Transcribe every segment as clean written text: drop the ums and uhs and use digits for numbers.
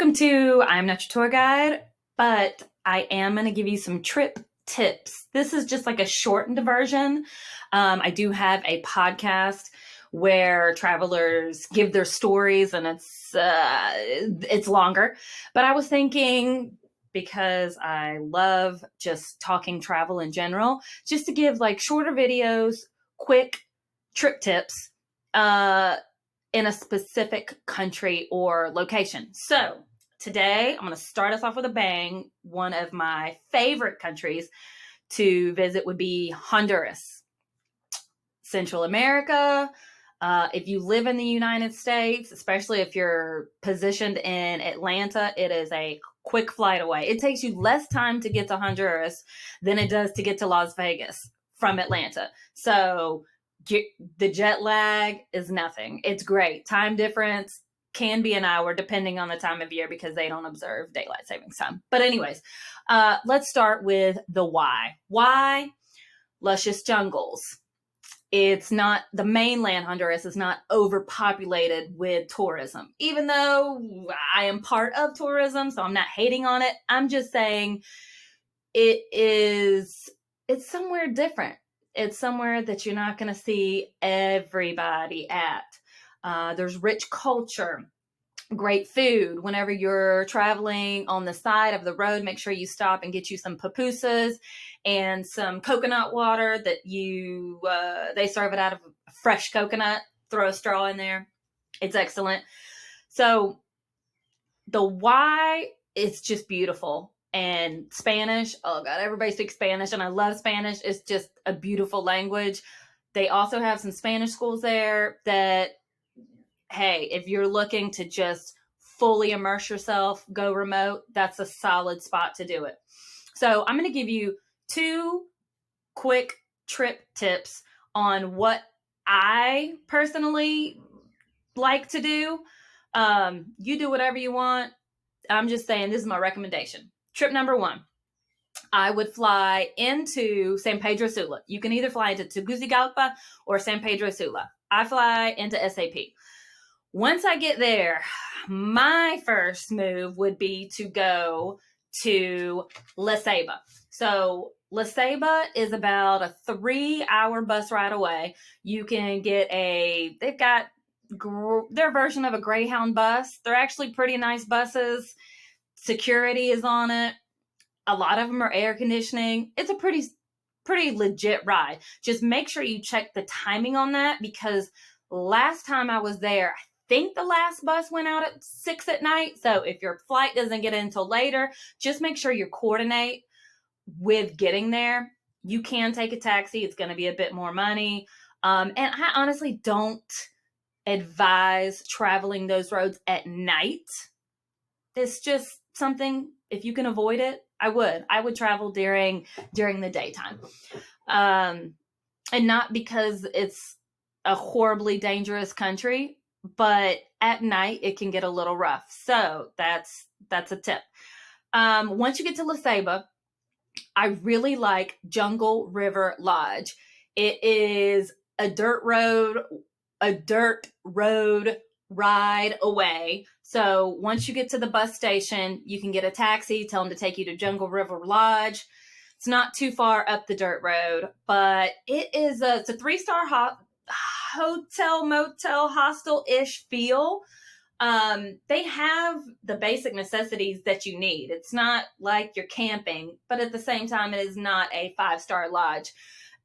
Welcome to I'm Not Your Tour Guide, but I am going to give you some trip tips. This is just like a shortened version. I do have a podcast where travelers give their stories, and it's longer. But I was thinking, because I love just talking travel in general, just to give like shorter videos, quick trip tips. In a specific country or location. So today I'm going to start us off with a bang. One of my favorite countries to visit would be Honduras, Central America. If you live in the United States, especially if you're positioned in Atlanta, it is a quick flight away. It takes you less time to get to Honduras than it does to get to Las Vegas from Atlanta. So the jet lag is nothing. It's great. Time difference can be an hour depending on the time of year because they don't observe daylight savings time. But anyways, let's start with the why. Why? Luscious jungles. It's not, the mainland Honduras is not overpopulated with tourism, even though I am part of tourism, so I'm not hating on it. I'm just saying it's somewhere different. It's somewhere that you're not going to see everybody at. There's rich culture, great food. Whenever you're traveling on the side of the road, make sure you stop and get you some pupusas and some coconut water that they serve it out of fresh coconut. Throw a straw in there. It's excellent. So the why is just beautiful. And Spanish, oh God, everybody speaks Spanish, and I love Spanish. It's just a beautiful language. They also have some Spanish schools there that, hey, if you're looking to just fully immerse yourself, go remote, that's a solid spot to do it. So I'm going to give you 2 quick trip tips on what I personally like to do. You do whatever you want. I'm just saying this is my recommendation. Trip number 1, I would fly into San Pedro Sula. You can either fly into Tegucigalpa or San Pedro Sula. I fly into SAP. Once I get there, my first move would be to go to La Ceiba. So La Ceiba is about a 3-hour bus ride away. You can get they've got their version of a Greyhound bus. They're actually pretty nice buses. Security is on it. A lot of them are air conditioning. It's a pretty legit ride. Just make sure you check the timing on that, because last time I was there, I think the last bus went out at 6 at night. So if your flight doesn't get in until later, just make sure you coordinate with getting there. You can take a taxi. It's going to be a bit more money. And I honestly don't advise traveling those roads at night. It's just something, if you can avoid it, I would travel during the daytime. And not because it's a horribly dangerous country, but at night it can get a little rough. So that's a tip. Once you get to La Ceiba, I really like Jungle River Lodge. It is a dirt road ride away. So once you get to the bus station, you can get a taxi, tell them to take you to Jungle River Lodge. It's not too far up the dirt road, but it's a 3-star hotel, motel, hostel-ish feel. They have the basic necessities that you need. It's not like you're camping, but at the same time, it is not a 5-star lodge.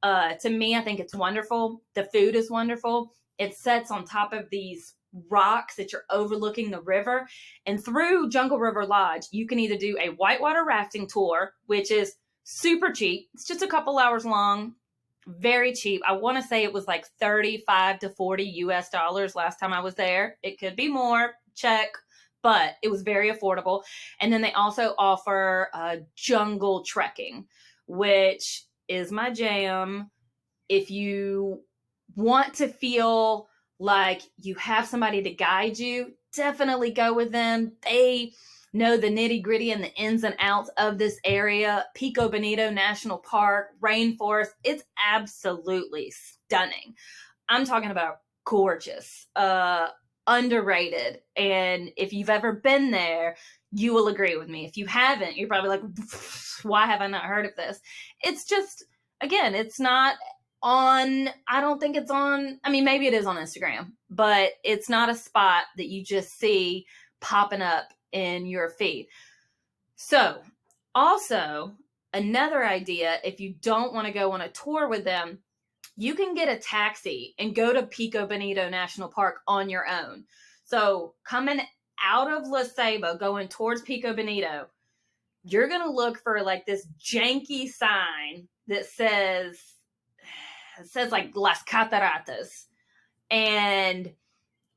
To me, I think it's wonderful. The food is wonderful. It sits on top of these rocks that you're overlooking the river. And through Jungle River Lodge, you can either do a whitewater rafting tour, which is super cheap. It's just a couple hours long, very cheap. I want to say it was like 35 to 40 US dollars last time I was there. It could be more, check, but it was very affordable. And then they also offer jungle trekking, which is my jam. If you want to feel like you have somebody to guide you, definitely go with them. They know the nitty gritty and the ins and outs of this area. Pico Bonito National Park, rainforest. It's absolutely stunning. I'm talking about gorgeous. A underrated. And if you've ever been there, you will agree with me. If you haven't, you're probably like, why have I not heard of this? It's just, again, it's not on, I don't think it's on, I mean, maybe it is on Instagram, but it's not a spot that you just see popping up in your feed. So, also, another idea, if you don't want to go on a tour with them, you can get a taxi and go to Pico Bonito National Park on your own. So, coming out of La Ceiba, going towards Pico Bonito, you're going to look for like this janky sign that says like Las Cataratas. And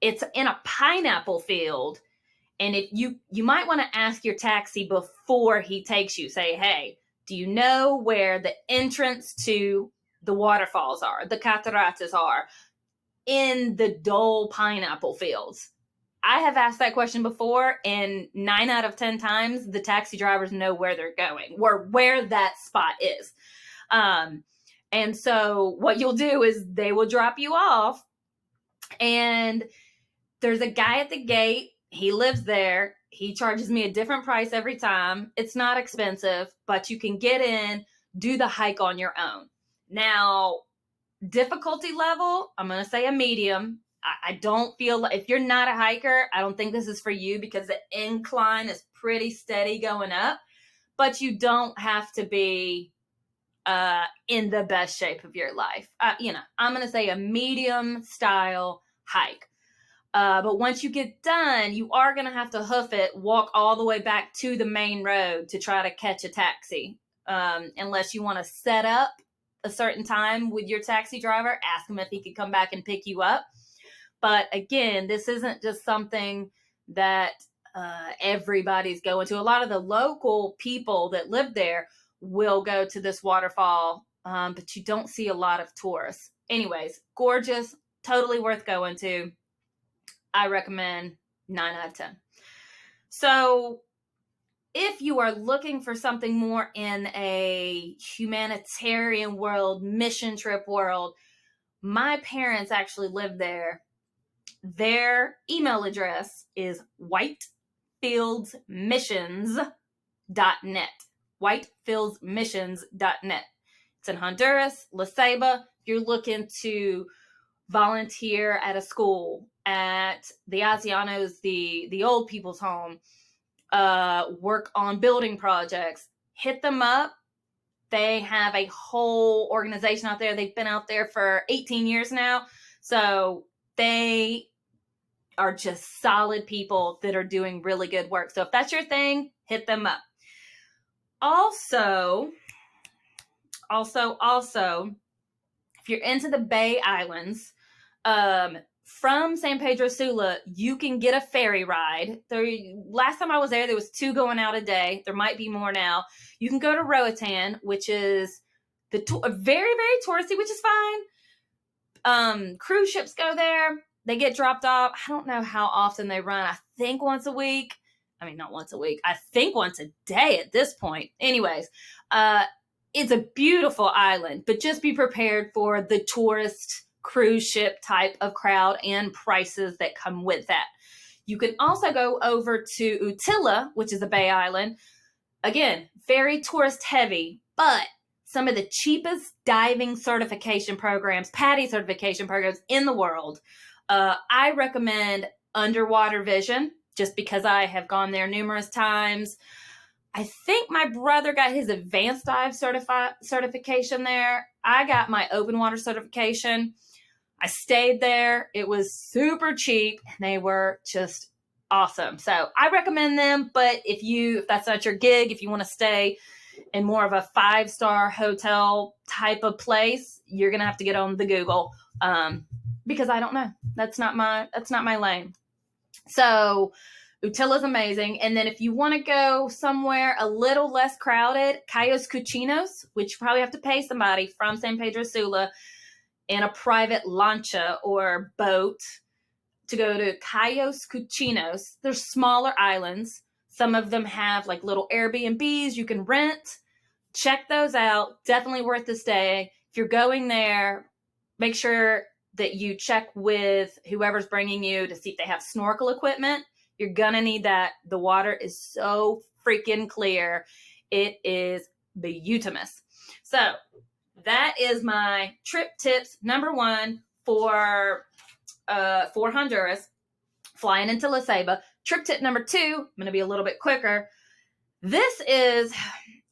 it's in a pineapple field. And if you might want to ask your taxi before he takes you, say, hey, do you know where the entrance to the waterfalls are, the cataratas are, in the Dole pineapple fields? I have asked that question before, and 9 out of 10 times, the taxi drivers know where they're going, or where that spot is. And so what you'll do is they will drop you off, and there's a guy at the gate. He lives there. He charges me a different price every time. It's not expensive, but you can get in, do the hike on your own. Now, difficulty level, I'm going to say a medium. I don't feel like, if you're not a hiker, I don't think this is for you because the incline is pretty steady going up, but you don't have to be in the best shape of your life. I'm going to say a medium style hike. But once you get done, you are going to have to hoof it, walk all the way back to the main road to try to catch a taxi. Unless you want to set up a certain time with your taxi driver, ask him if he could come back and pick you up. But again, this isn't just something that everybody's going to. A lot of the local people that live there will go to this waterfall, but you don't see a lot of tourists. Anyways, gorgeous, totally worth going to. I recommend 9 out of 10. So if you are looking for something more in a humanitarian world, mission trip world, my parents actually live there. Their email address is whitefieldsmissions.net. whitefieldsmissions.net. It's in Honduras, La Ceiba. If you're looking to volunteer at a school, at the Ancianos, the old people's home, work on building projects, hit them up. They have a whole organization out there. They've been out there for 18 years now. So they are just solid people that are doing really good work. So if that's your thing, hit them up. Also, if you're into the Bay Islands, from San Pedro Sula, you can get a ferry ride. Last time I was there was 2 going out a day. There might be more now. You can go to Roatan, which is very, very touristy, which is fine. Cruise ships go there. They get dropped off. I don't know how often they run. I think once a week. I mean, not once a week. I think once a day at this point. Anyways, it's a beautiful island, but just be prepared for the tourist cruise ship type of crowd and prices that come with that. You can also go over to Utila, which is a Bay Island. Again, very tourist heavy, but some of the cheapest diving certification programs, PADI certification programs in the world. I recommend Underwater Vision, just because I have gone there numerous times. I think my brother got his advanced dive certification there. I got my open water certification. I stayed there. It was super cheap, and they were just awesome. So I recommend them, but if that's not your gig, if you want to stay in more of a 5-star hotel type of place, you're going to have to get on the Google, because I don't know. That's not my lane. So Utila's amazing. And then if you want to go somewhere a little less crowded, Cayos Cuchinos, which you probably have to pay somebody from San Pedro Sula in a private lancha or boat to go to Cayos Cuchinos. They're smaller islands. Some of them have like little Airbnbs you can rent. Check those out. Definitely worth the stay. If you're going there, make sure that you check with whoever's bringing you to see if they have snorkel equipment. You're going to need that. The water is so freaking clear. It is beautiful. So that is my trip tips number 1 for Honduras, flying into La Ceiba. Trip tip number 2, I'm going to be a little bit quicker. This is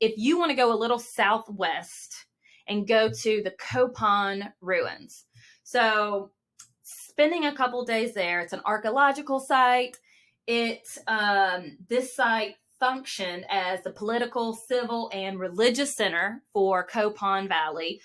if you want to go a little southwest and go to the Copan ruins. So spending a couple days there, it's an archaeological site. This site functioned as the political, civil, and religious center for Copan Valley.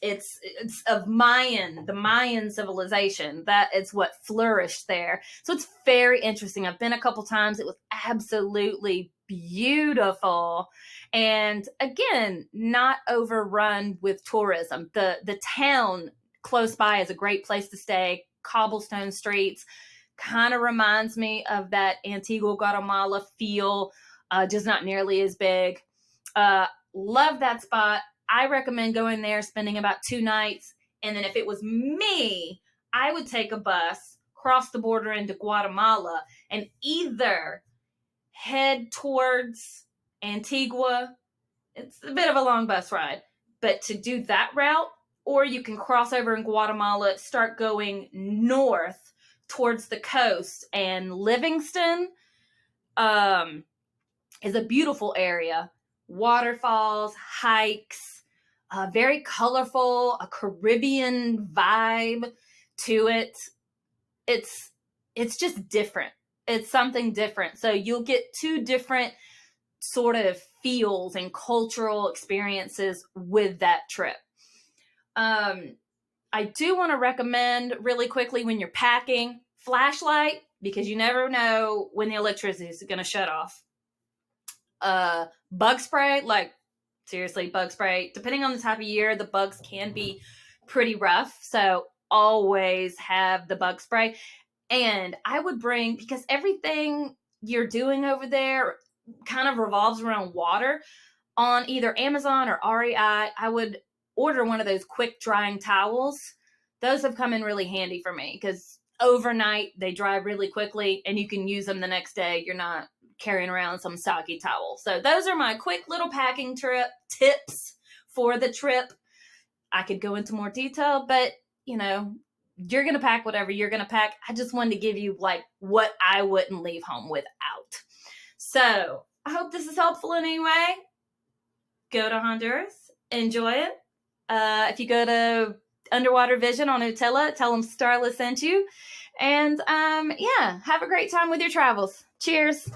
It's of the Mayan civilization. That is what flourished there. So it's very interesting. I've been a couple times. It was absolutely beautiful. And again, not overrun with tourism. The town close by is a great place to stay. Cobblestone streets. Kind of reminds me of that Antigua Guatemala feel, just not nearly as big. Love that spot. I recommend going there, spending about 2 nights. And then if it was me, I would take a bus, cross the border into Guatemala, and either head towards Antigua. It's a bit of a long bus ride, but to do that route, or you can cross over in Guatemala, start going north towards the coast, and Livingston is a beautiful area. Waterfalls, hikes, very colorful, a Caribbean vibe to it. It's just different. It's something different. So you'll get 2 different sort of feels and cultural experiences with that trip. I do want to recommend really quickly when you're packing, flashlight, because you never know when the electricity is going to shut off. Bug spray, like seriously, bug spray. Depending on the time of year, the bugs can be pretty rough. So always have the bug spray. And I would bring, because everything you're doing over there kind of revolves around water, on either Amazon or REI, I would order one of those quick drying towels. Those have come in really handy for me because overnight they dry really quickly and you can use them the next day. You're not carrying around some soggy towel. So those are my quick little packing trip tips for the trip. I could go into more detail, but you know, you're going to pack whatever you're going to pack. I just wanted to give you like what I wouldn't leave home without. So I hope this is helpful in any way. Go to Honduras. Enjoy it. If you go to Underwater Vision on Utila, tell them Starla sent you. And yeah, have a great time with your travels. Cheers.